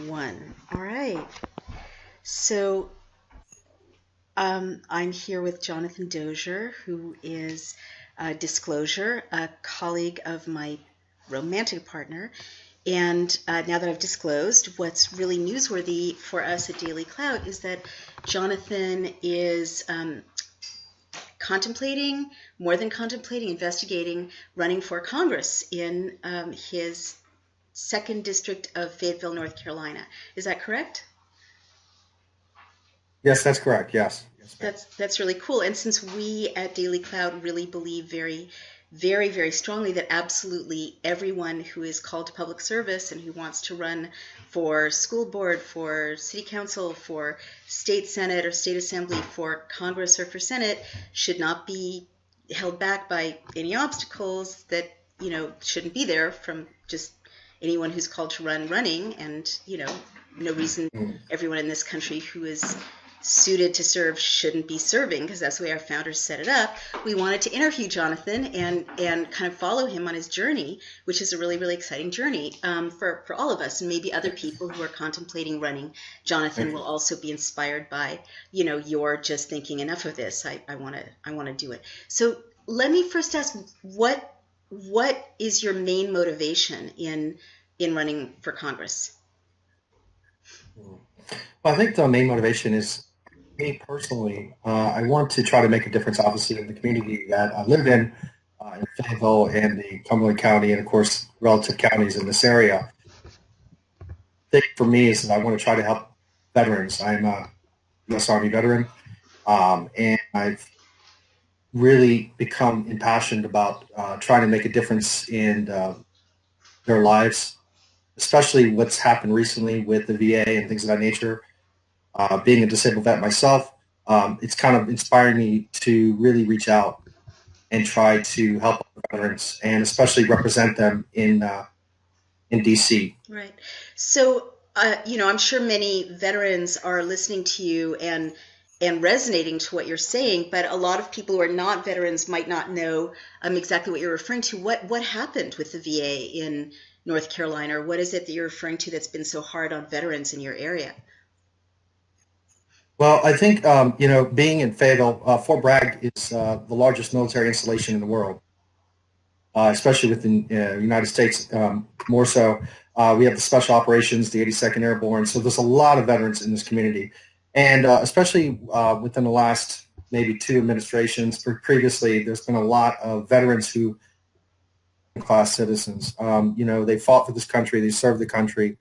One. All right. So I'm here with Jonathan Dozier, who is disclosure, a colleague of my romantic partner. And now that I've disclosed, what's really newsworthy for us at Daily Cloud is that Jonathan is contemplating, more than contemplating, investigating running for Congress in his second district of Fayetteville, North Carolina. Is that correct? Yes, that's correct. Yes. Yes, ma'am. That's really cool. And since we at Daily Cloud really believe very strongly that absolutely everyone who is called to public service and who wants to run for school board, for city council, for state senate or state assembly, for Congress or for Senate should not be held back by any obstacles that, shouldn't be there from just anyone who's called to run running and, no reason Mm. everyone in this country who is suited to serve shouldn't be serving because that's the way our founders set it up. We wanted to interview Jonathan and kind of follow him on his journey, which is a really exciting journey for all of us and maybe other people who are contemplating running. Jonathan Thank will you. also be inspired by you're just thinking enough of this. I want to do it. So let me first ask what is your main motivation in running for Congress? Mm. Well, I think the main motivation is me personally. I want to try to make a difference, obviously, in the community that I live in Fayetteville and the Cumberland County, and of course, relative counties in this area. The thing for me is that I want to try to help veterans. I'm a U.S. Army veteran, and I've really become impassioned about trying to make a difference in their lives, especially what's happened recently with the VA and things of that nature. Being a disabled vet myself, it's kind of inspired me to really reach out and try to help veterans and especially represent them in DC. Right. So, I'm sure many veterans are listening to you and resonating to what you're saying, but a lot of people who are not veterans might not know exactly what you're referring to. What happened with the VA in North Carolina, or what is it that you're referring to that's been so hard on veterans in your area? Well, I think being in Fayetteville, Fort Bragg is the largest military installation in the world, especially within the United States. More so, we have the Special Operations, the 82nd Airborne. So there's a lot of veterans in this community, and especially within the last maybe two administrations. Previously, there's been a lot of veterans who class citizens. They fought for this country, they served the country,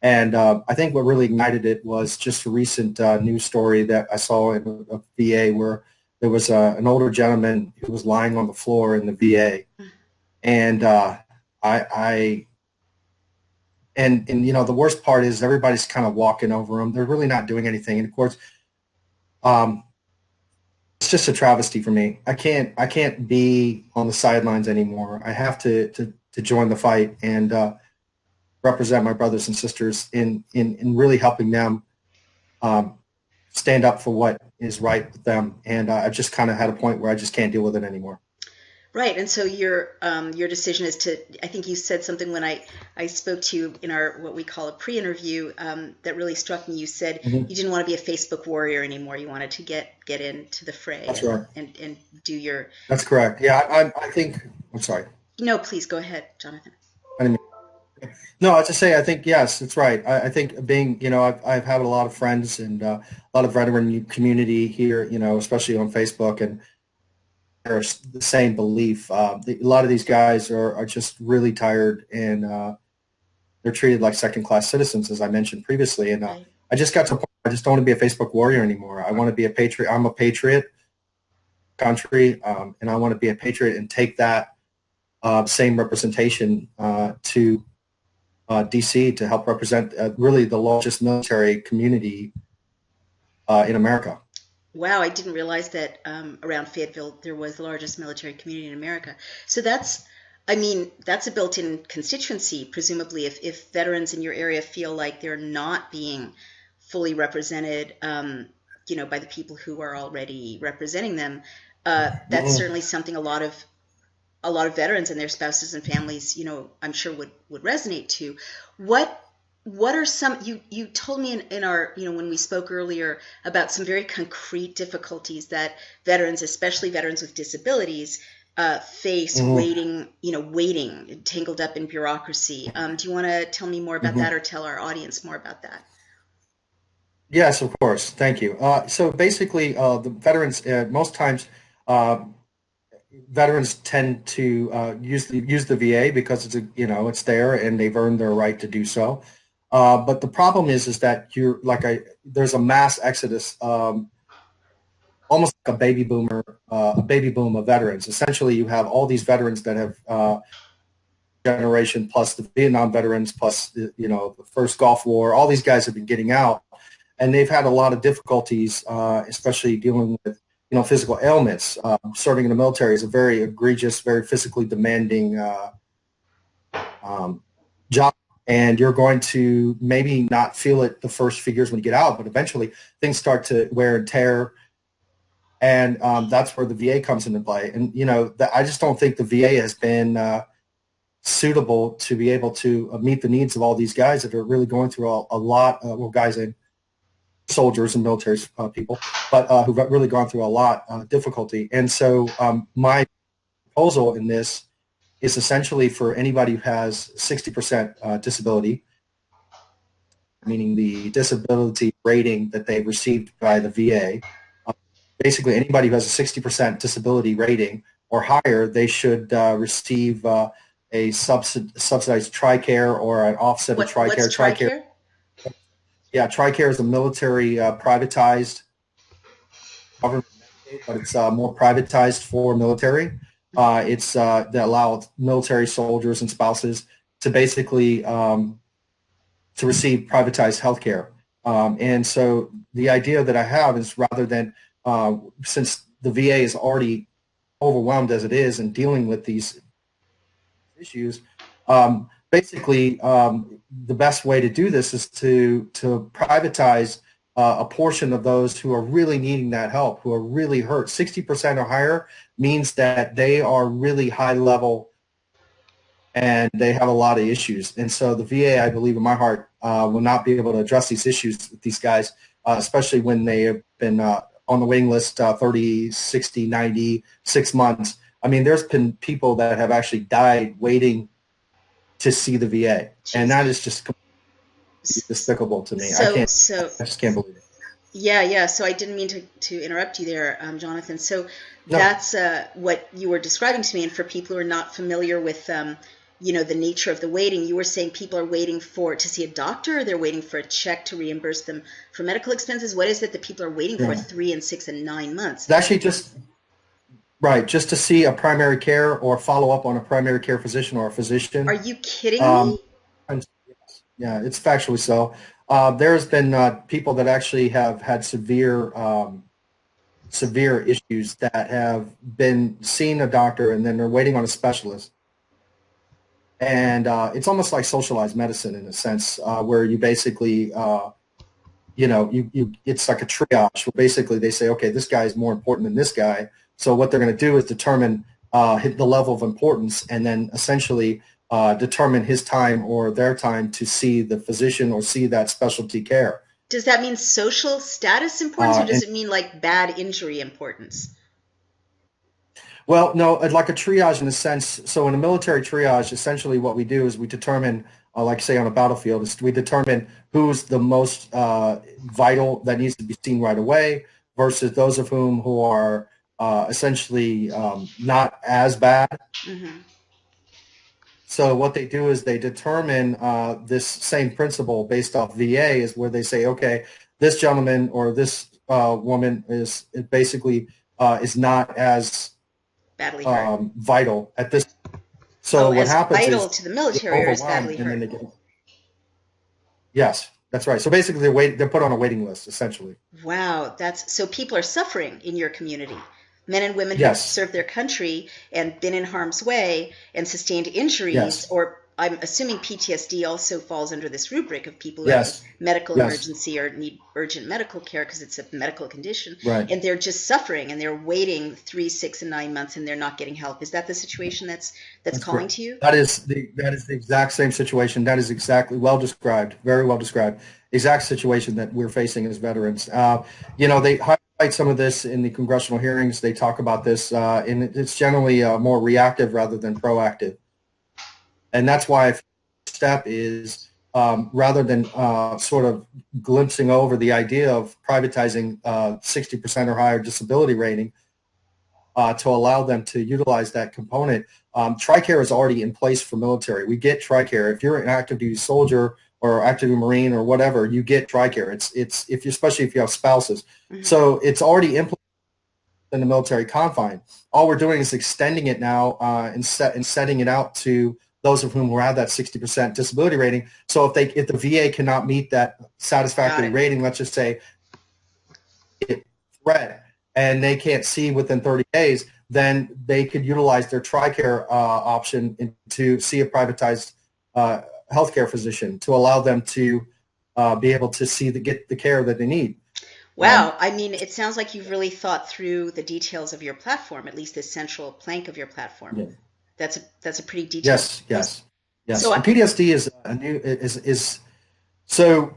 and I think what really ignited it was just a recent news story that I saw in a VA where there was an older gentleman who was lying on the floor in the VA, and I and the worst part is everybody's kind of walking over him. They're really not doing anything, and of course, um, it's just a travesty for me. I can't be on the sidelines anymore. I have to join the fight and represent my brothers and sisters in really helping them um, stand up for what is right with them. And I've just kind of had a point where I just can't deal with it anymore. Right, and so your decision is to. I think you said something when I spoke to you in our what we call a pre-interview that really struck me. You said Hmm. you didn't want to be a Facebook warrior anymore. You wanted to get into the fray That's and right. and do your. That's correct. Yeah, I think. I'm sorry. No, please go ahead, Jonathan. I didn't No, I just say I think yes, it's right. I think being I've had a lot of friends and a lot of veteran community here, especially on Facebook, and there's the same belief. A lot of these guys are just really tired and they're treated like second class citizens, as I mentioned previously. And Right. I just got to a point. I just don't want to be a Facebook warrior anymore. I want to be a patriot. I'm a patriot, country, and I want to be a patriot and take that same representation to DC to help represent really the largest military community in America. Wow, I didn't realize that around Fayetteville there was the largest military community in America. So I mean, that's a built-in constituency, presumably, if veterans in your area feel like they're not being fully represented, by the people who are already representing them. That's Mhm. certainly something a lot of veterans and their spouses and families, I'm sure would resonate to. What what are some, you told me in our, when we spoke earlier about some very concrete difficulties that veterans, especially veterans with disabilities, face Hmm. waiting tangled up in bureaucracy. Do you want to tell me more about Hmm. that, or tell our audience more about that? Yes, of course. Thank you. So basically, the veterans, most times, uh, veterans tend to use the VA because it's there and they've earned their right to do so. But the problem is that there's a mass exodus, almost like a baby boom of veterans. Essentially, you have all these veterans that have generation plus the Vietnam veterans plus the first Gulf War. All these guys have been getting out, and they've had a lot of difficulties, especially dealing with physical ailments. Serving in the military is a very egregious, very physically demanding um, job, and you're going to maybe not feel it the first few years when you get out, but eventually things start to wear and tear, and that's where the VA comes into play. And I just don't think the VA has been suitable to be able to meet the needs of all these guys that are really going through a lot. Well, guys and soldiers and military people, but who've really gone through a lot of difficulty. And so my proposal in this is essentially for anybody who has 60% disability, meaning the disability rating that they received by the VA. Basically, anybody who has a 60% disability rating or higher, they should receive a subsidized TRICARE or an offset of What's TRICARE. TRICARE, TRICARE? yeah, TRICARE is a military privatized government Medicaid, but it's more privatized for military. It's that allows military soldiers and spouses to basically to receive privatized health care. And so the idea that I have is rather than, since the VA is already overwhelmed as it is and dealing with these issues, basically the best way to do this is to privatize a portion of those who are really needing that help, who are really hurt. 60% or higher means that they are really high level and they have a lot of issues. And so the VA, I believe in my heart, will not be able to address these issues with these guys, especially when they have been on the waiting list 30, 60, 90, 6 months. I mean, there's been people that have actually died waiting to see the VA. And Jeez. that is just completely despicable to me. So, so I just can't believe it. Yeah, yeah. So I didn't mean to interrupt you there, Jonathan. So No. that's what you were describing to me. And for people who are not familiar with, the nature of the waiting, you were saying people are waiting to see a doctor, or they're waiting for a check to reimburse them for medical expenses. What is it that people are waiting for Yeah. 3 and 6 and 9 months? It's actually just right, just to see a primary care or follow up on a primary care physician or a Are physician. you kidding Um, me? and yeah, it's factually so. There's been people that actually have had severe issues that have been seeing a doctor and then they're waiting on a specialist. And it's almost like socialized medicine in a sense, where you basically, it's like a triage. Where basically, they say, okay, this guy is more important than this guy. So what they're going to do is determine the level of importance, and then essentially determine his time or their time to see the physician or see that specialty care. Does that mean social status importance, or does And it mean like bad injury importance? Well, no, like a triage in a sense. So in a military triage, essentially what we do is we determine, like say on a battlefield, is we determine who's the most vital that needs to be seen right away versus those of whom who are essentially not as bad. Hmm. So what they do is they determine this same principle based off VA is where they say, okay, this gentleman or this woman is basically is not as Badly hurt. vital at this. Oh, So what as happens vital is to the they get military, or as overwhelmed badly and then hurt? they get, yes, that's right. So basically they're put on a waiting list essentially. Wow, that's so people are suffering in your community. Men and women who've Yes, served their country and been in harm's way and sustained injuries, yes, or I'm assuming PTSD also falls under this rubric of people who have a Yes. medical Yes. emergency or need urgent medical care because it's a medical condition, Right. and they're just suffering and they're waiting 3, 6, and 9 months and they're not getting help. Is that the situation that's That's calling correct. to you? That is the exact same situation. That is exactly well described, very well described. Exact situation that we're facing as veterans. They highlight some of this in the congressional hearings. They talk about this, and it's generally more reactive rather than proactive. And that's why the step is rather than sort of glimpsing over the idea of privatizing 60% or higher disability rating, to allow them to utilize that component. TRICARE is already in place for military. We get TRICARE. If you're an active duty soldier or active duty Marine or whatever, you get TRICARE. It's if you, especially if you have spouses. Mm-hmm. So it's already implemented in the military confine. All we're doing is extending it now and setting it out to those of whom who have that 60% disability rating. So if the VA cannot meet that satisfactory rating, let's just say threat, and they can't see within 30 days, then they could utilize their TRICARE option to see a privatized healthcare physician to allow them to be able to get the care that they need. Wow. I mean, it sounds like you've really thought through the details of your platform, at least the central plank of your platform. Yeah. That's a pretty detailed. Yes. So And PTSD is a new is so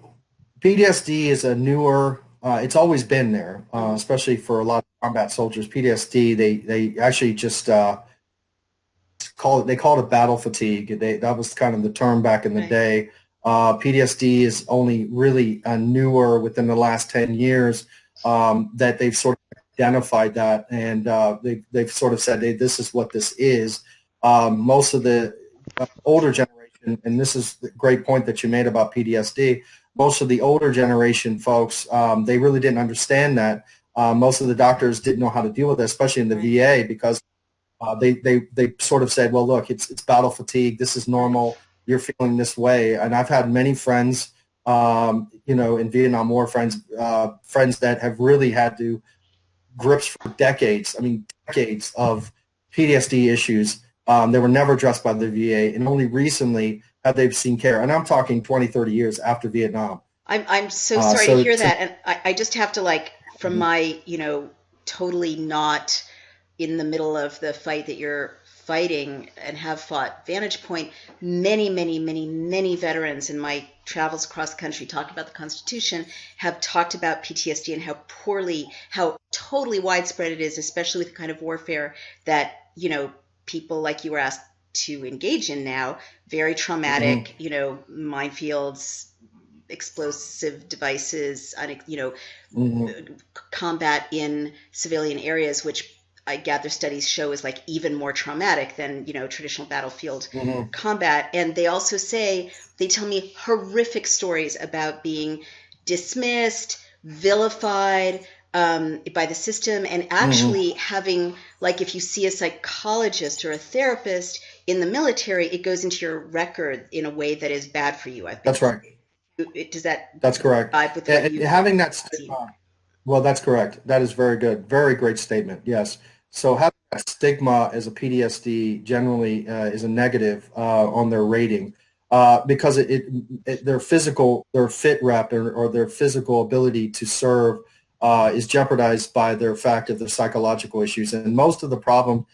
PTSD is a newer. It's always been there, especially for a lot of combat soldiers. PTSD, they actually just call it battle fatigue. That was kind of the term back in the day. PTSD is only really newer within the last 10 years that they've sort of identified that, and they've sort of said, hey, this is what this is. Most of the older generation, and this is the great point that you made about PTSD, most of the older generation folks, they really didn't understand that. Most of the doctors didn't know how to deal with it, especially in the VA, because they sort of said, well, look, it's battle fatigue. This is normal. You're feeling this way. And I've had many friends, in Vietnam War, friends that have really had to grips for decades. I mean, decades of PTSD issues. They were never addressed by the VA, and only recently have they seen care. And I'm talking 20, 30 years after Vietnam. I'm so sorry to hear that. And I just have to, from my, totally not in the middle of the fight that you're fighting and have fought vantage point, many veterans in my travels across the country talking about the Constitution have talked about PTSD and how totally widespread it is, especially with the kind of warfare that, people like you were asked to engage in now, very traumatic, minefields, explosive devices, combat in civilian areas, which I gather studies show is even more traumatic than, traditional battlefield combat. And they also they tell me horrific stories about being dismissed, vilified by the system, and actually having, if you see a psychologist or a therapist in the military, it goes into your record in a way that is bad for you. That's right. Does that? That's correct. Having that stigma. Well, that's correct. That is very good. Very great statement. Yes. So having that stigma as a PTSD generally is a negative on their rating because their fit rep or their physical ability to serve is jeopardized by their fact of their psychological issues. And most of the problem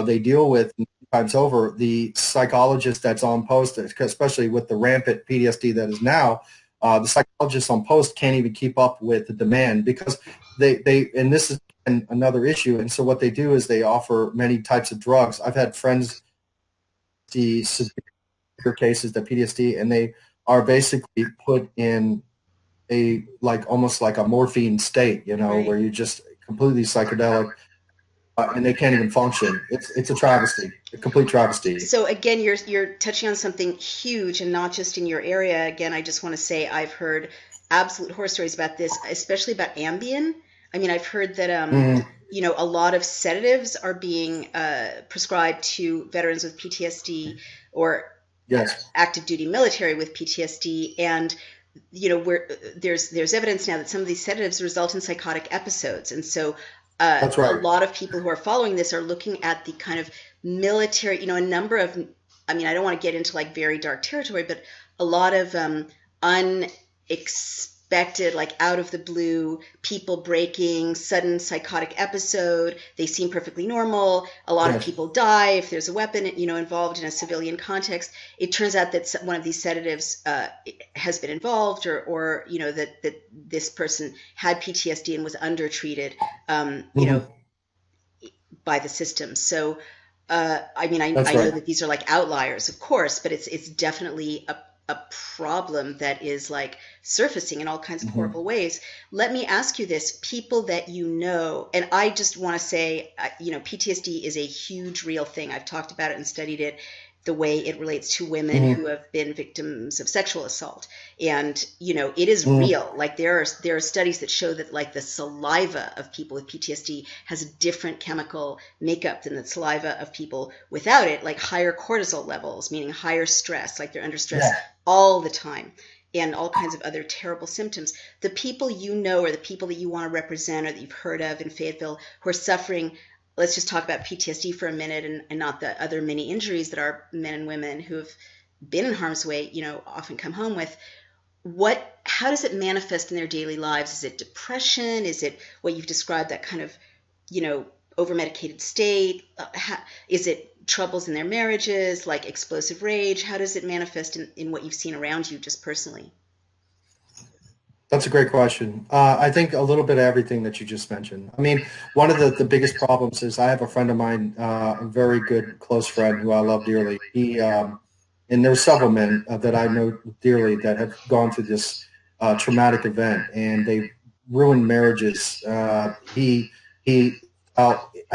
they deal with times over, the psychologist that's on post, especially with the rampant PTSD that is now, the psychologists on post can't even keep up with the demand because and this is another issue. And so what they do is they offer many types of drugs. I've had friends, the severe cases, the PTSD, and they are basically put in almost like a morphine state, where you're just completely psychedelic. And they can't even function. It's a travesty, a complete travesty. So again, you're touching on something huge, and not just in your area. Again, I just want to say I've heard absolute horror stories about this, especially about Ambien. I mean, I've heard that a lot of sedatives are being prescribed to veterans with PTSD or active duty military with PTSD, and where there's evidence now that some of these sedatives result in psychotic episodes, and so. That's right. A lot of people who are following this are looking at the kind of military, a number of I mean, I don't want to get into like very dark territory, but a lot of unexpected, like out of the blue, people breaking, sudden psychotic episode. They seem perfectly normal. A lot of Yes. people die if there's a weapon, involved in a civilian context. It turns out that one of these sedatives has been involved, or that this person had PTSD and was undertreated, Mhm. by the system. So, I mean, That's I know right. that these are like outliers, of course, but it's definitely a problem that is like surfacing in all kinds of Mhm. horrible ways. Let me ask you this: people that you know, and I just want to say, PTSD is a huge, real thing. I've talked about it and studied it, the way it relates to women Mhm. who have been victims of sexual assault. And it is Mhm. real. Like there are studies that show that like the saliva of people with PTSD has a different chemical makeup than the saliva of people without it, like higher cortisol levels, meaning higher stress, like they're under stress Yeah. all the time, and all kinds of other terrible symptoms. The people you know, or the people that you want to represent, or that you've heard of in Fayetteville, who are suffering, let's just talk about PTSD for a minute, and not the other many injuries that our men and women who have been in harm's way, often come home with. How does it manifest in their daily lives? Is it depression? Is it what you've described, that kind of, you know, over medicated state? Is it troubles in their marriages, like explosive rage? How does it manifest in what you've seen around you just personally? That's a great question. I think a little bit of everything that you just mentioned. I mean, one of the biggest problems is I have a friend of mine, a very good close friend who I love dearly. And there's several men that I know dearly that have gone through this traumatic event, and they've ruined marriages. I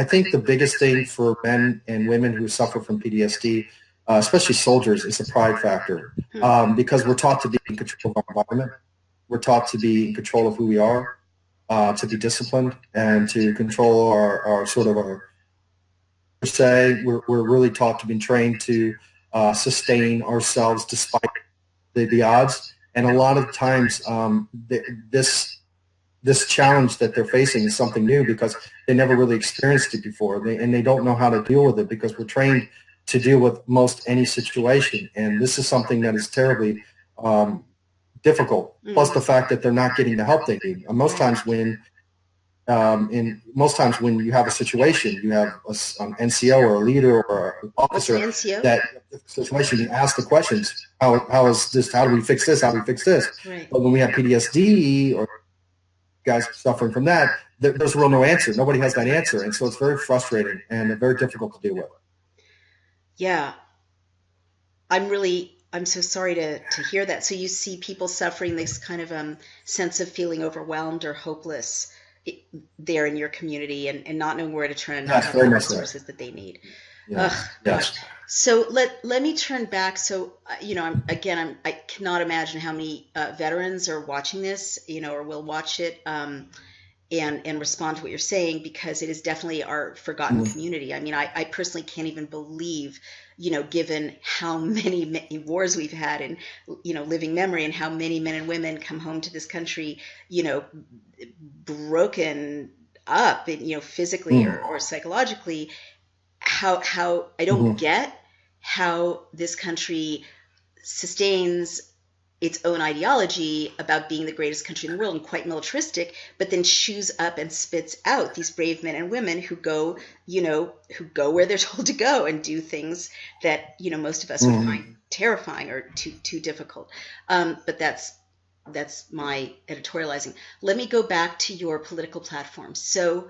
think the biggest thing for men and women who suffer from PTSD, especially soldiers, is the pride factor, Hmm. because we're taught to be in control of our environment. We're taught to be in control of who we are, to be disciplined, and to control our sort of our per se. We're really taught to be trained to sustain ourselves despite the odds. And a lot of times, this this challenge that they're facing is something new because they never really experienced it before, and they don't know how to deal with it because we're trained to deal with most any situation. And this is something that is terribly um, difficult. Plus Mm. the fact that they're not getting the help they need. Most times when you have a situation, you have an NCO or a leader or an What's an officer NCO? that situation you ask the questions. How is this? How do we fix this? How do we fix this? Right. But when we have PTSD or guys suffering from that, there's real no answer. Nobody has that answer, and so it's very frustrating and very difficult to deal with. Yeah. I'm so sorry to hear that. So you see people suffering this kind of sense of feeling overwhelmed or hopeless, there in your community, and not knowing where to turn and not Yes, having very the much so. resources that they need. Ugh, Yes, gosh. yes. So let me turn back. So I cannot imagine how many veterans are watching this, or will watch it. And respond to what you're saying, because it is definitely our forgotten Mm-hmm. community. I mean, I personally can't even believe, given how many wars we've had in, living memory, and how many men and women come home to this country, you know, broken up, physically or psychologically. How I don't Mm-hmm. get how this country sustains its own ideology about being the greatest country in the world and quite militaristic, but then chews up and spits out these brave men and women who go, where they're told to go and do things that, most of us would Mm-hmm. find terrifying or too difficult. But that's my editorializing. Let me go back to your political platform. So,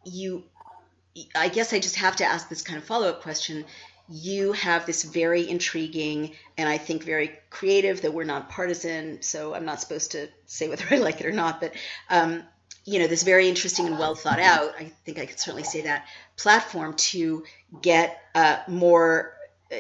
you I guess I just have to ask this kind of follow-up question. You have this very intriguing and I think very creative, though we're not partisan, so I'm not supposed to say whether I like it or not, but this very interesting and well thought out, I think I could certainly say that, platform to get more uh,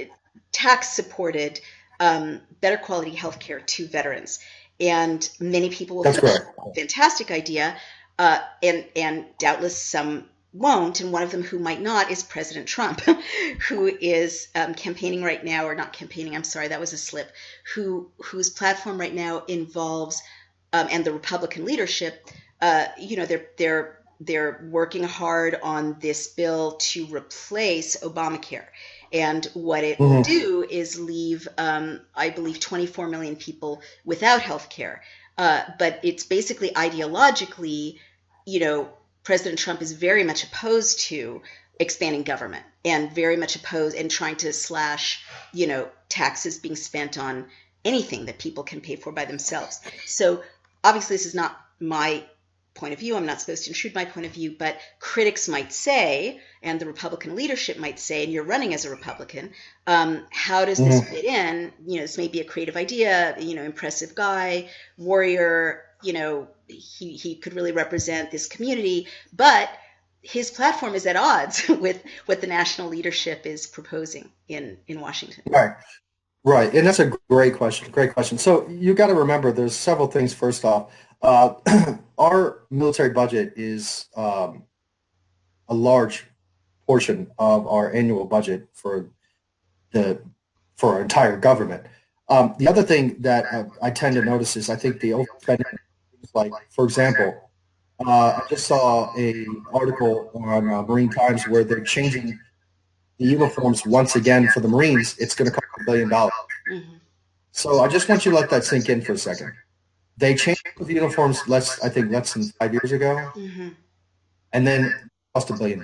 tax supported, better quality healthcare to veterans. And many people will That's think that's correct. a fantastic idea, and doubtless some won't, and one of them who might not is President Trump, who is campaigning right now, or not campaigning, I'm sorry, that was a slip, whose platform right now involves, and the Republican leadership, they're working hard on this bill to replace Obamacare. And what it will Hmm. do is leave, I believe, 24 million people without health care. But it's basically ideologically, you know, President Trump is very much opposed to expanding government and very much opposed and trying to slash, taxes being spent on anything that people can pay for by themselves. So obviously, this is not my point of view. I'm not supposed to intrude my point of view, but critics might say, and the Republican leadership might say, and you're running as a Republican, how does this Hmm. fit in? This may be a creative idea, impressive guy, warrior, he could really represent this community, but his platform is at odds with what the national leadership is proposing in Washington. Right. Right. And that's a great question. Great question. So you got to remember there's several things. First off, our military budget is a large portion of our annual budget the for our entire government. The other thing that I tend to notice is I think the overspending, like for example, I just saw a article on Marine Times where they're changing the uniforms once again for the Marines. It's going to cost $1 billion. Mm-hmm. So I just want you to let that sink in for a second. They changed the uniforms I think less than 5 years ago, Mm-hmm. and then cost $1 billion.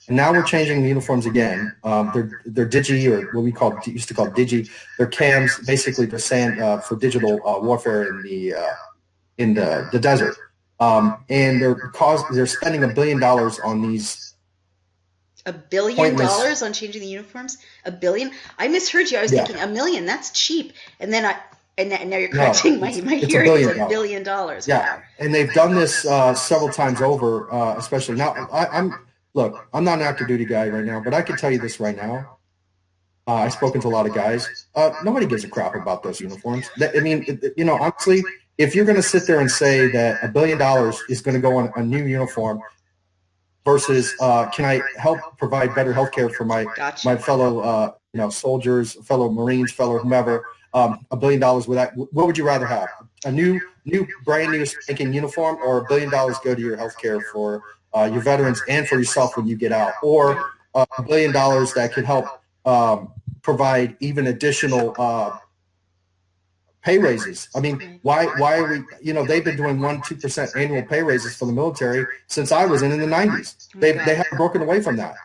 And now we're changing the uniforms again. They're digi, or what we used to call digi. They're cams, basically they're sand for digital warfare in the desert. And they're spending $1 billion on these $1 billion pointless. on changing the uniforms? A billion? I misheard you. I was Yeah, thinking a million. That's cheap. And then now you're no, correcting my, it's my it's a hearing. It's billion a dollars. billion dollars. Yeah, Wow. and they've done this several times over, especially now. I'm look, I'm not an active duty guy right now, but I can tell you this right now. I've spoken to a lot of guys. Nobody gives a crap about those uniforms. I mean, honestly, if you're going to sit there and say that $1 billion is going to go on a new uniform versus can I help provide better health care for my Gotcha. fellow soldiers, fellow Marines, fellow whomever, $1 billion with that, what would you rather have? A new brand new spanking uniform, or $1 billion go to your health care for your veterans and for yourself when you get out, or Right. $1 billion that could help provide even additional pay raises. I mean, Right. why are we? They've been doing 1-2% annual pay raises for the military since I was in the '90s. Oh my They God. haven't broken away from that.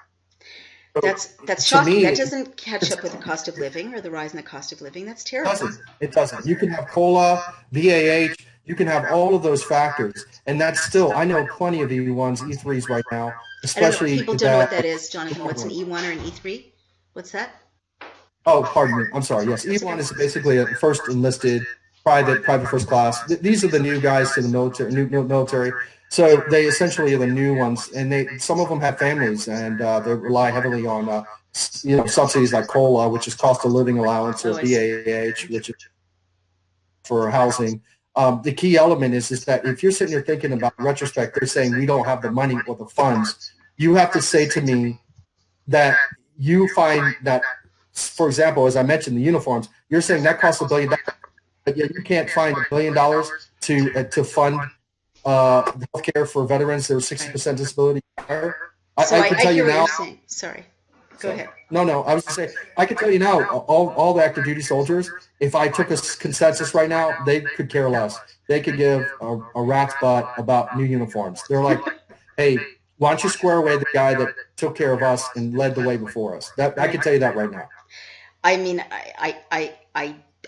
So That's to shocking. me, That it doesn't catch up with the cost of living or the rise in the cost of living. That's terrible. doesn't. It doesn't. You can have COLA, BAH. You can have all of those factors, and that's still. I know plenty of E1s, E3s right now, I don't know. especially People don't know what that. that is, Jonathan. What's an E1 or an E3? What's that? Oh, pardon me. I'm sorry. Yes, That's E1 okay. is basically a first enlisted private first class. These are the new guys to the military, new military. So they essentially are the new ones, and some of them have families, and they rely heavily on subsidies like COLA, which is cost of living allowance, or Oh, I see. BAH, which is for housing. The key element is that if you're sitting here thinking about retrospect, they're saying we don't have the money or the funds. You have to say to me that you find that, for example, as I mentioned, the uniforms, you're saying that costs $1 billion, but yet you can't find $1 billion to fund healthcare for veterans that are Right. 60% disability. So I can I tell you hear what now. you're saying. Sorry. Go Sorry. ahead. No. I was just saying, I can tell you now, all the active duty soldiers, if I took a consensus right now, they could care less. They could give a rat's butt about new uniforms. They're like, hey, why don't you square away the guy that took care of us and led the way before us? That I Right. can tell you that right now. I mean,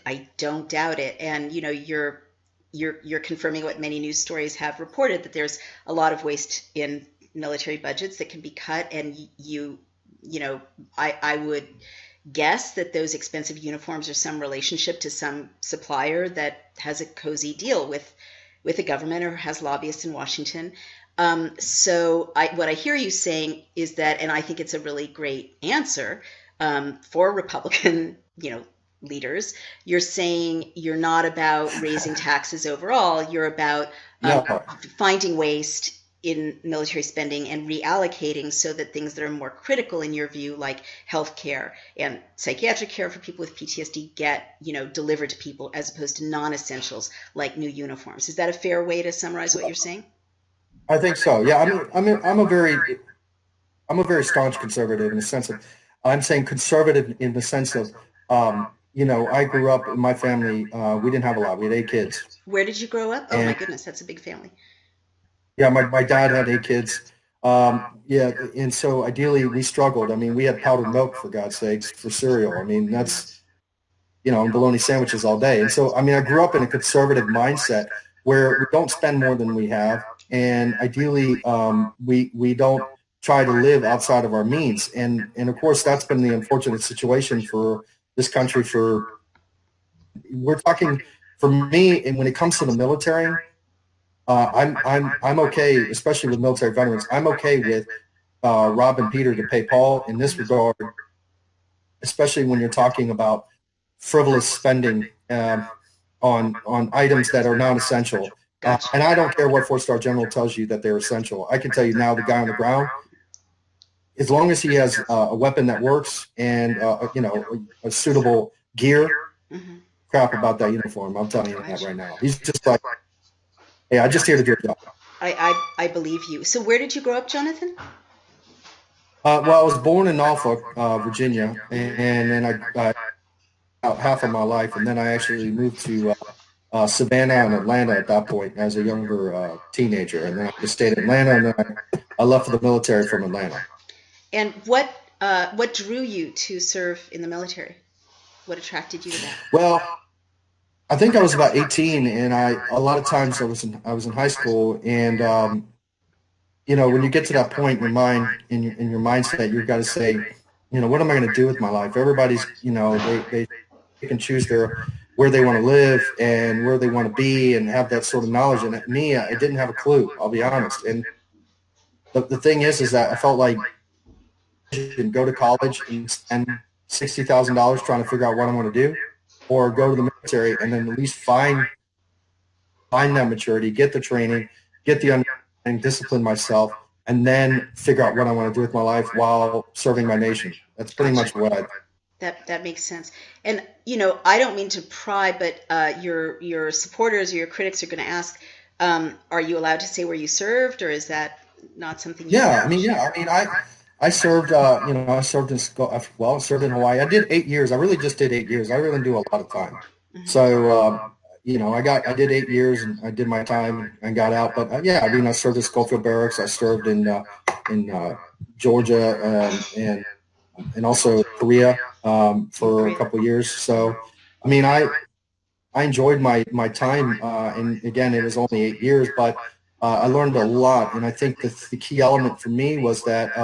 I don't doubt it. And you're confirming what many news stories have reported, that there's a lot of waste in military budgets that can be cut. And I would guess that those expensive uniforms are some relationship to some supplier that has a cozy deal with the government or has lobbyists in Washington. What I hear you saying is that, and I think it's a really great answer for Republican, leaders. You're saying you're not about raising taxes overall. You're about No, finding waste in military spending and reallocating so that things that are more critical in your view, like healthcare and psychiatric care for people with PTSD, get delivered to people as opposed to non-essentials like new uniforms. Is that a fair way to summarize what you're saying? I think so. Yeah, I'm a very staunch conservative in the sense of I'm saying conservative in the sense of, I grew up in my family. We didn't have a lot. We had 8 kids, Where did you grow up? Oh my and goodness, that's a big family. yeah, my dad had 8 kids. Yeah, and so ideally we struggled. I mean, we had powdered milk for God's sakes for cereal. I mean, that's and bologna sandwiches all day. And so, I mean, I grew up in a conservative mindset where we don't spend more than we have, and ideally, we don't try to live outside of our means. And of course, that's been the unfortunate situation for this country. We're talking for me, and when it comes to the military, I'm okay, especially with military veterans. I'm okay with robbing Peter to pay Paul in this regard, especially when you're talking about frivolous spending on items that are non-essential. Gotcha. And I don't care what four-star general tells you that they're essential. I can tell you now, the guy on the ground, as long as he has a weapon that works and a suitable gear, Hmm. crap about that uniform. I'm telling you that right now. He's just like, hey, I'm just here to do a job. I believe you. So where did you grow up, Jonathan? Well, I was born in Norfolk, Virginia, Hmm. and then I out half of my life, and then I actually moved to Savannah and Atlanta at that point as a younger teenager, and then I just stayed in Atlanta, and then I left for the military from Atlanta. And what drew you to serve in the military? What attracted you to that? Well, I think I was about 18, and a lot of times I was in high school, and when you get to that point in your mind, in your mindset, you've got to say, what am I going to do with my life? Everybody's, they can choose where they want to live and where they want to be and have that sort of knowledge. And me, I didn't have a clue. I'll be honest. And the thing is that I felt like I should go to college and spend $60,000 trying to figure out what I want to do, or go to the military and then at least find that maturity, get the training, get the understanding, discipline myself, and then figure out what I want to do with my life while serving my nation. That's pretty Gotcha. much what I. That makes sense. And I don't mean to pry, but your supporters or your critics are going to ask, are you allowed to say where you served, or is that not something you Yeah, can I mean, share? yeah, I mean, I served, I served I served in Hawaii. I did 8 years. I really just did 8 years. I really didn't do a lot of time. Hmm. So, I did 8 years and I did my time and got out. But yeah, I mean, I served at Schofield Barracks. I served in Georgia, and also Korea In for a Korea. couple of years. So, I mean, I enjoyed my time, and again, it was only 8 years, but I learned a lot. And I think the key element for me was that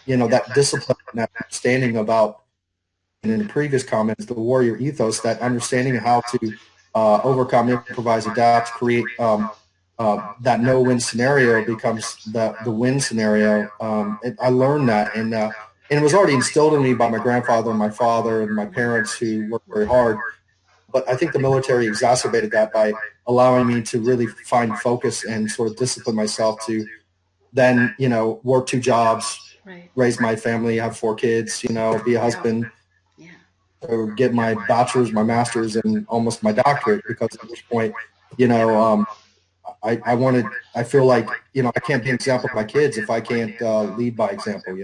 that discipline, and that understanding about, and in the previous comments, the warrior ethos, that understanding of how to overcome, improvise, adapt, create that no-win scenario becomes the win scenario. I learned that, and it was already instilled in me by my grandfather and my father and my parents, who worked very hard. But I think the military exacerbated that by allowing me to really find focus and sort of discipline myself to then, work 2 jobs, Right. raise my family, have 4 kids, be a Wow. husband, Yeah. or get my bachelor's, my master's, and almost my doctorate. Because at this point, you know, I feel like, I can't be an example to my kids if I can't lead by example.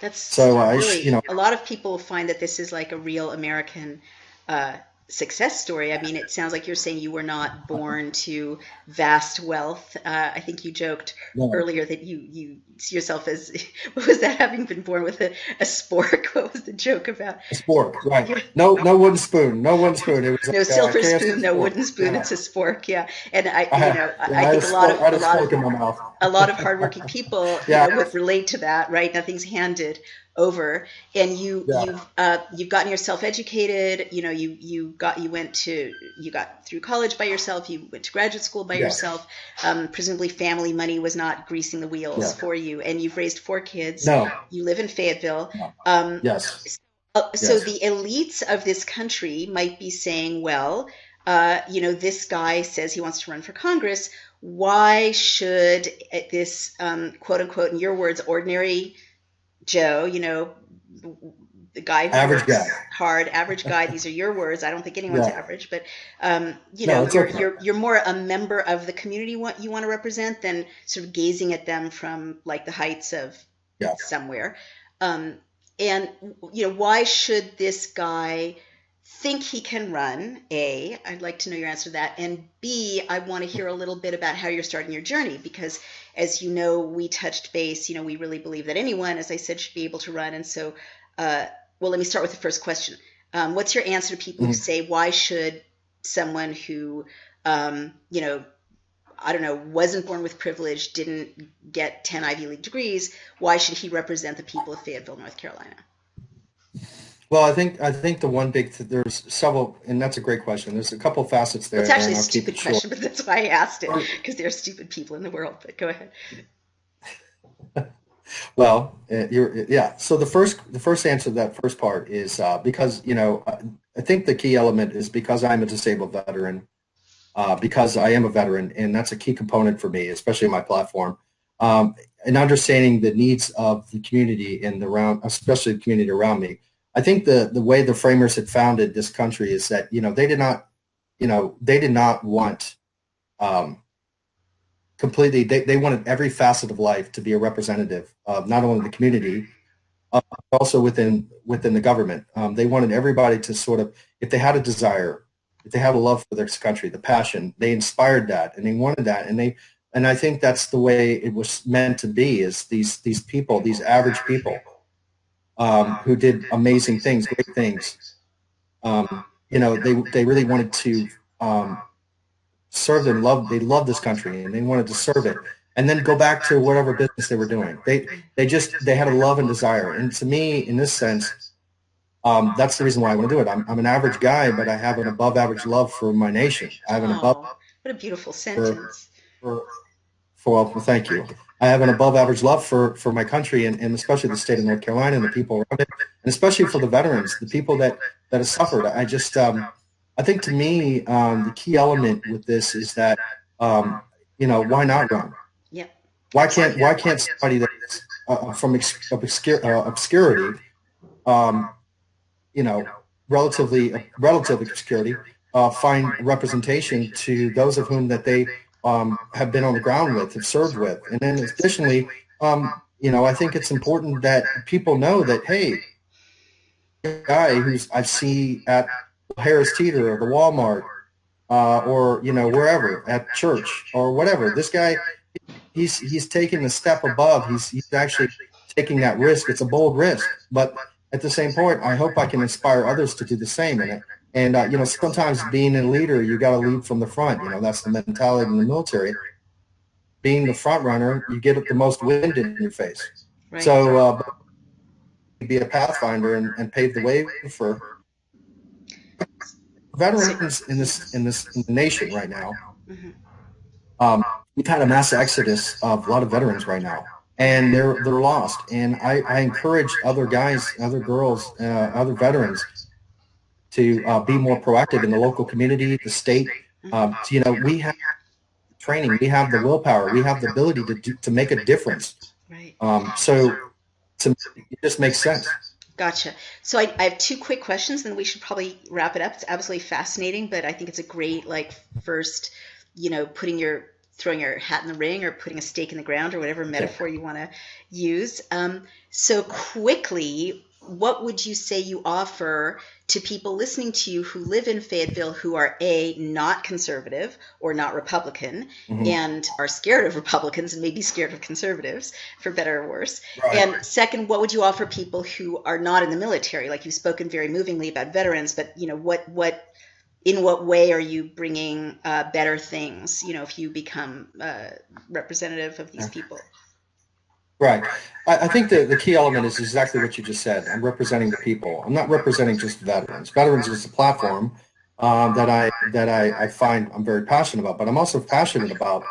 That's So really, a lot of people find that this is like a real American uh, success story. I mean, it sounds like you're saying you were not born to vast wealth. I think you joked no, earlier that you see yourself as, what was that, having been born with a spork? What was the joke about? a spork, right? You're, No wooden spoon, no wooden spoon. It was no like a silver KFC spoon, no spork. wooden spoon. Yeah, It's a spork. Yeah, and I had, yeah, I I had a think spork, I had a a lot of spork in my mouth. a lot of hardworking people, Yeah, would relate to that, right? Nothing's handed over, and yeah, you've gotten yourself educated. You got through college by yourself. You went to graduate school by yes, yourself. Presumably, family money was not greasing the wheels yeah. for you, and you've raised 4 kids. No, You live in Fayetteville. no. Um, Yes, so yes. the elites of this country might be saying, well, this guy says he wants to run for Congress. Why should this, quote unquote, in your words, ordinary Joe, the guy who Average works guy. hard, average guy, these are your words. I don't think anyone's Yeah. average, but No, it's okay. you're more a member of the community you want to represent than sort of gazing at them from like the heights of Yeah. somewhere. And why should this guy think he can run? A, I'd like to know your answer to that. And B, I want to hear a little bit about how you're starting your journey, because as you know, we touched base, we really believe that anyone, as I said, should be able to run. And so, well, let me start with the first question. What's your answer to people who say, why should someone who, I don't know, wasn't born with privilege, didn't get 10 Ivy League degrees, why should he represent the people of Fayetteville, North Carolina? Well, I think the one there's several, and that's a great question. There's a couple facets there. It's actually a and stupid question, but that's why I asked it, because there are stupid people in the world. But go ahead. Well, yeah. So the first answer to that first part is because I think the key element is because I'm a disabled veteran, because I am a veteran, and that's a key component for me, especially my platform, and understanding the needs of the community and especially the community around me. I think the way the framers had founded this country is that they did not want completely. They wanted every facet of life to be a representative of not only the community, but also within the government. They wanted everybody to sort of, if they had a desire, if they had a love for their country, the passion, they inspired that, and they wanted that, and I think that's the way it was meant to be. Is these people, these average people, who did amazing things, great things. They really wanted to serve and love. They loved this country, and they wanted to serve it, and then go back to whatever business they were doing. They had a love and desire, and to me, in this sense, that's the reason why I want to do it. I'm an average guy, but I have an above average love for my nation. I have an above. What a beautiful sentence. Well, thank you. I have an above average love for my country, and especially the state of North Carolina and the people around it, and especially for the veterans, the people that have suffered. I just, I think to me, the key element with this is that, why not run? Yeah. Why can't somebody that's from obscurity, relative obscurity, find representation to those of whom that they have been on the ground with, have served with. And then additionally, I think it's important that people know that, hey, the guy who's I see at Harris Teeter or the Walmart, or, wherever, at church or whatever, this guy, he's taking a step above. He's actually taking that risk. It's a bold risk, but at the same point, I hope I can inspire others to do the same. And sometimes being a leader, you got to lead from the front. That's the mentality in the military. Being the front runner, you get the most wind in your face. Right. So be a pathfinder and pave the way for veterans in the nation right now. Mm-hmm. We've had a mass exodus of a lot of veterans right now, and they're lost. And I encourage other guys, other girls, other veterans to be more proactive in the local community, the state. We have training, we have the willpower, we have the ability to make a difference. Right. So it just makes sense. Gotcha. So I have two quick questions, and we should probably wrap it up. It's absolutely fascinating, but I think it's a great, first, throwing your hat in the ring or putting a stake in the ground or whatever metaphor you want to use. So quickly, what would you say you offer to people listening to you who live in Fayetteville who are A, not conservative or not Republican, mm-hmm. and are scared of Republicans and maybe scared of conservatives, for better or worse? Right. And second, what would you offer people who are not in the military? Like, you've spoken very movingly about veterans, but in what way are you bringing better things, if you become representative of these people? Right. I think the key element is exactly what you just said. I'm representing the people. I'm not representing just veterans. Veterans is a platform that I find I'm very passionate about, but I'm also passionate about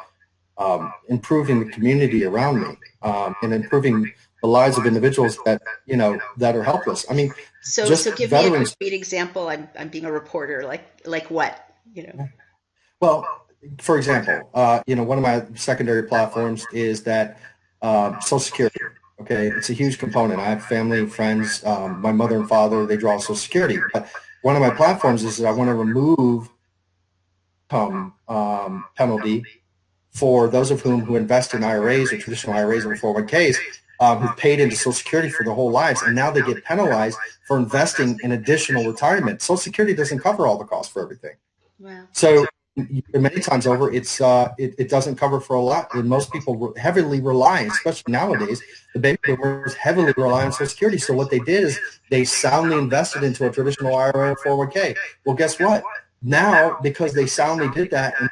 improving the community around me, and improving the lives of individuals that are helpless. I mean, so give veterans, me a concrete example. I'm being a reporter. Like what? Well, for example, one of my secondary platforms is that Social Security. Okay, it's a huge component. I have family, friends, my mother and father, they draw Social Security. But one of my platforms is that I want to remove penalty for those of whom who invest in IRAs or traditional IRAs or 401ks. who've paid into Social Security for their whole lives, and now they get penalized for investing in additional retirement. Social Security doesn't cover all the costs for everything. Wow. So many times over, it doesn't cover for a lot. And most people heavily rely, especially nowadays, the baby boomers heavily rely on Social Security. So what they did is they soundly invested into a traditional IRA or 401k. Well, guess what? Now, because they soundly did that and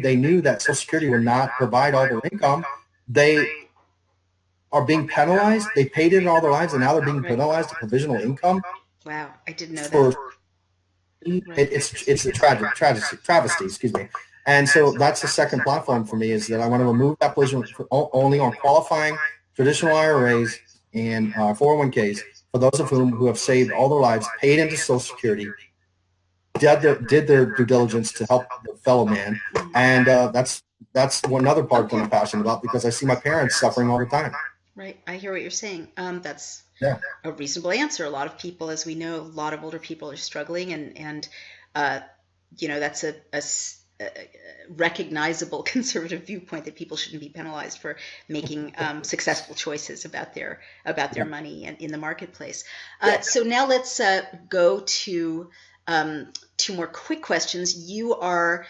they knew that Social Security would not provide all their income, they are being penalized. They paid in all their lives, and now they're being penalized to provisional income. Wow, I didn't know For that. it's a travesty, excuse me. And so that's the second platform for me, is that I want to remove that provision only on qualifying traditional IRAs and 401ks for those of whom who have saved all their lives, paid into Social Security, did their due diligence to help their fellow man, and that's one other part that I'm passionate about, because I see my parents suffering all the time. Right, I hear what you're saying. That's Yeah. a reasonable answer. A lot of people, as we know, a lot of older people are struggling, and uh, that's a recognizable conservative viewpoint that people shouldn't be penalized for making successful choices about their money and in the marketplace. So now let's go to two more quick questions. You are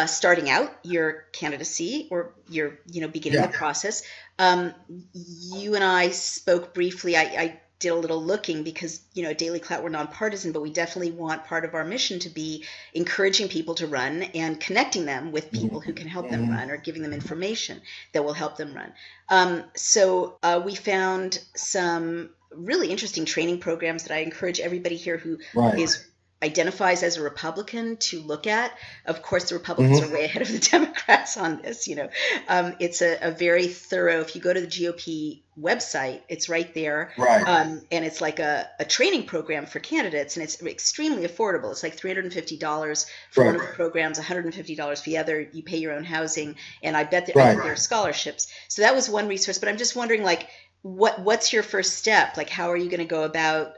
starting out your candidacy, or you're beginning the process. You and I spoke briefly. I did a little looking because at Daily Clout we're nonpartisan, but we definitely want part of our mission to be encouraging people to run and connecting them with people who can help them run, or giving them information that will help them run. So we found some really interesting training programs that I encourage everybody here who identifies as a Republican to look at. Of course, the Republicans are way ahead of the Democrats on this. It's a very thorough. If you go to the GOP website, it's right there, and it's like a training program for candidates, and it's extremely affordable. It's like $350 for one of the programs, $150 for the other. You pay your own housing, and I bet there are scholarships. So that was one resource. But I'm just wondering, like, what's your first step? Like, how are you going to go about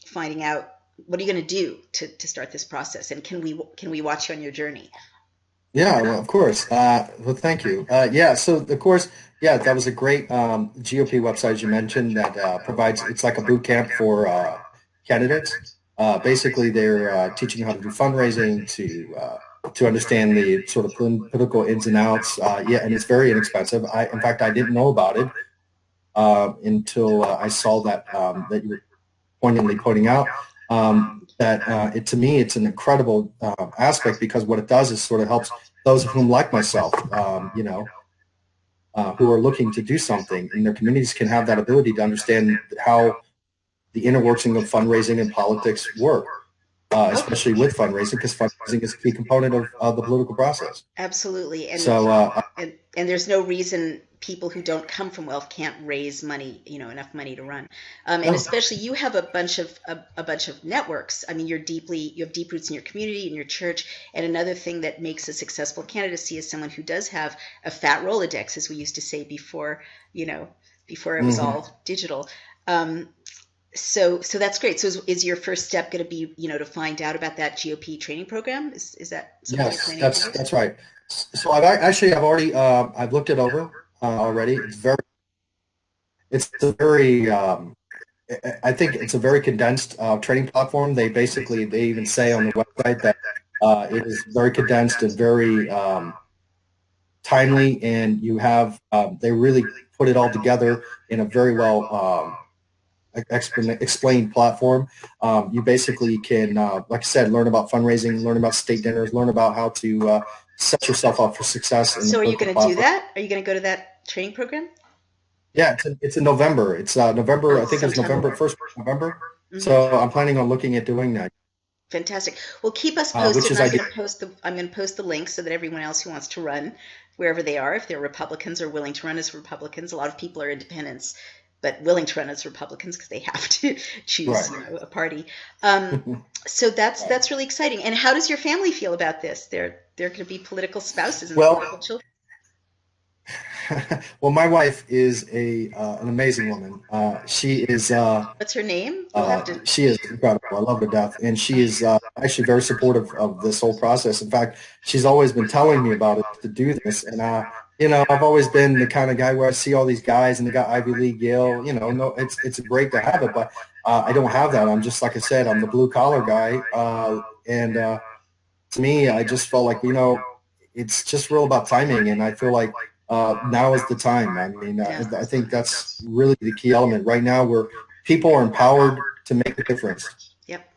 finding out? What are you going to do to start this process? And can we watch you on your journey? Yeah, well, of course. Well, thank you. So of course, that was a great GOP website, as you mentioned, that provides, it's like a boot camp for candidates. Basically, they're teaching you how to do fundraising, to understand the sort of political ins and outs. And it's very inexpensive. In fact, I didn't know about it until I saw that that you were poignantly pointing out. To me, it's an incredible aspect, because what it does is sort of helps those of whom, like myself, who are looking to do something in their communities, can have that ability to understand how the inner working of fundraising and politics work, especially with fundraising, because fundraising is a key component of the political process. Absolutely. And so, and there's no reason people who don't come from wealth can't raise money, enough money to run. And especially you have a bunch of networks. I mean, you have deep roots in your community, in your church. And another thing that makes a successful candidacy is someone who does have a fat Rolodex, as we used to say before it was all digital. So that's great. So is your first step going to be, to find out about that GOP training program? Is that something you're planning to do? That's right. So I've already I've looked it over already. It's a very I think it's a very condensed training platform. They even say on the website that it is very condensed and very timely, and you have they really put it all together in a very well explained platform. You basically can, like I said, learn about fundraising, learn about state dinners, learn about how to set yourself up for success. So are you going to do that? Are you going to go to that training program? Yeah, it's in November. It's November. I think it's November 1st, November. So I'm planning on looking at doing that. Fantastic. Well, keep us posted. I'm going to post the link so that everyone else who wants to run, wherever they are, if they're Republicans or willing to run as Republicans, a lot of people are independents, but willing to run as Republicans because they have to choose a party. So that's really exciting. And how does your family feel about this? They're going to be political spouses and political children. Well, my wife is an amazing woman. She is. What's her name? She is incredible. I love her to death, and she is actually very supportive of this whole process. In fact, she's always been telling me about it, to do this, and I've always been the kind of guy where I see all these guys and they got Ivy League, Yale. No, it's great to have it, but I don't have that. I'm just like I said, I'm the blue collar guy, and to me, I just felt like it's just real about timing, and I feel like now is the time. I mean, Yeah. I think that's really the key element right now, where people are empowered to make a difference. Yep.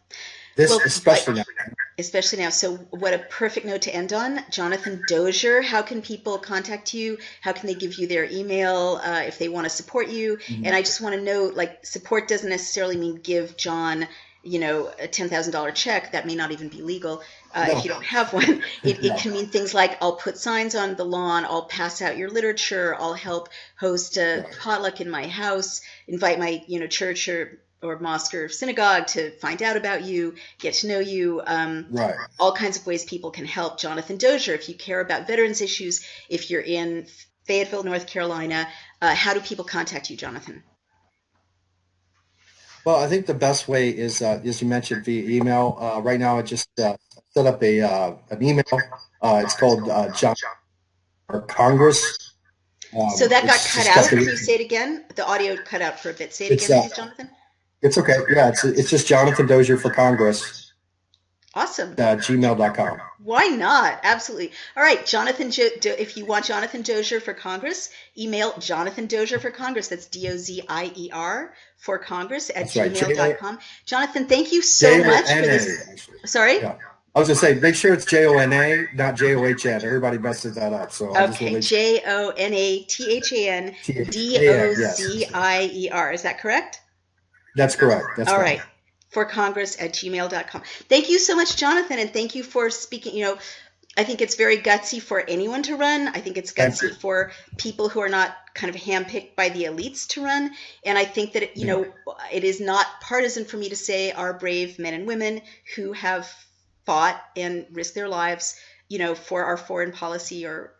This Well, especially now. especially now. So, what a perfect note to end on. Jonathan Dozier, how can people contact you? How can they give you their email if they want to support you? And I just want to know, like, support doesn't necessarily mean give John, a $10,000 check. That may not even be legal if you No, don't have one. It no, can mean things like I'll put signs on the lawn, I'll pass out your literature, I'll help host a right, potluck in my house, invite my, church or mosque or synagogue to find out about you, get to know you. right. All kinds of ways people can help. Jonathan Dozier, if you care about veterans issues, if you're in Fayetteville, North Carolina, how do people contact you, Jonathan? Well, I think the best way is, as you mentioned, via email. Right now, I just set up an email. It's called John or Congress. So that got It's cut just got out. Can the. you say it again? The audio cut out for a bit. Say it It's again, please, Jonathan. it's okay. Yeah, it's just Jonathan Dozier for Congress. Awesome. Gmail.com. Why not? Absolutely. All right, if you want Jonathan Dozier for Congress, email Jonathan Dozier for Congress. That's Dozier for Congress at That's right. gmail.com. Jonathan, thank you so much for this. Jona, actually. Sorry? Yeah. I was gonna say, make sure it's Jona, not John. Everybody messes that up. So I just want Okay, to make sure. Yes, JonathanDozier. Is that correct? that's correct. That's All right. right. For Congress at gmail.com. Thank you so much, Jonathan, and thank you for speaking. I think it's very gutsy for anyone to run. I think it's Thank gutsy you. for people who are not kind of handpicked by the elites to run. And I think that, Yeah. it is not partisan for me to say our brave men and women who have fought and risked their lives, for our foreign policy or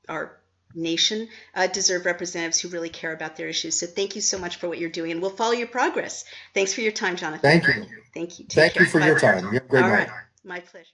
our nation deserve representatives who really care about their issues. So thank you so much for what you're doing, and we'll follow your progress. Thanks for your time, Jonathan. Thank you. Thank you. Take Thank care. you for Bye. your time. You have a great All night. right. My pleasure.